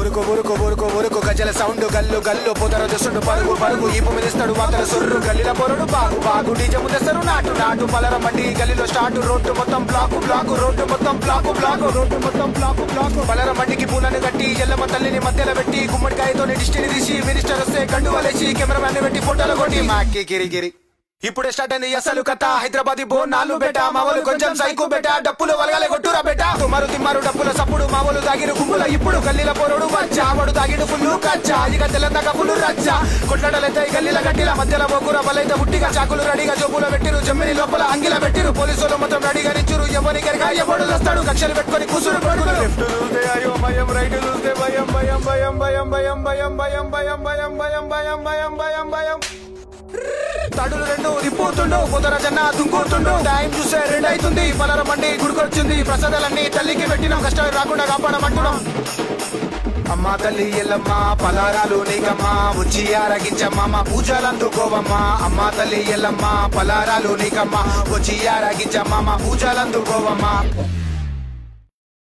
ఊరుకో ఊరుకో ఊరుకో ఊరుకో గజల సౌండ్ గల్లు గల్లు పోతర దొసుడు పరుగు పరుగు ఈపు మీదిస్తాడు వాతల సొర్రు గల్లిల పొరడు బాగు బాగు డీజే ముందేస్తారు నాటు నాటు పలర మండి గల్లిలో స్టార్ట్ రోడ్డు మొత్తం బ్లాకు బ్లాకు రోడ్డు మొత్తం బ్లాకు బ్లాకు రోడ్డు మొత్తం బ్లాకు బ్లాకు పలర మండికి పూలను కట్టి ఎల్లమ్మ తల్లిని మధ్యలో పెట్టి గుమ్మడికాయతో డిస్టిని తీసి మినిస్టర్ వస్తే గండు వలేసి కెమెరామ్యాన్ పెట్టి ఫోటోలు కొట్టి మాకి గిరిగిరి ఇప్పుడే స్టార్ట్ అయింది అసలు కథ హైదరాబాద్ బోనాలు బెట మావోలు కొంచెం సైకు బెట డప్పులు వలగలే కొట్టురా బెట తుమారు తిమ్మారు డప్పుల సప్పుడు మావోలు దాగిరు గుమ్ముల ఇప్పుడు గల్లీల పోరుడు వచ్చా వాడు దాగిడు ఫుల్లు కచ్చా ఇక తెల్లందాక ఫుల్లు రచ్చా కొట్లాడలైతే గల్లీల గట్టిల మధ్యలో పోకుర బలైతే ఉట్టిగా చాకులు రెడీగా జోబులో పెట్టిరు జమ్మిని లోపల అంగిల పెట్టిరు పోలీసులు మొత్తం రెడీగా నిచ్చురు ఎవరి గరిగా ఎవడు వస్తాడు కక్షలు పెట్టుకొని కూసురు కొడుకులు లెఫ్ట్ చూస్తే అయ్యో భయం రైట్ చూస్తే భయం భయం భయం భయం భయం భయం భయం భయం భయం భయం భయం భయం భయం భయం తడులు రెండు రిపోతుండు పొదర జన్న దుంకుతుండు టైం చూసే రెండు అవుతుంది పలర మండి గుడికొచ్చింది ప్రసాదాలన్నీ తల్లికి పెట్టినాం కష్టాలు రాకుండా కాపాడమంటున్నాం అమ్మా తల్లి ఎల్లమ్మ పలారాలు నీకమ్మా వచ్చి ఆరగించమ్మ పూజలందుకోవమ్మా అమ్మా తల్లి ఎల్లమ్మ పలారాలు నీకమ్మా వచ్చి ఆరగించమ్మ పూజలందుకోవమ్మా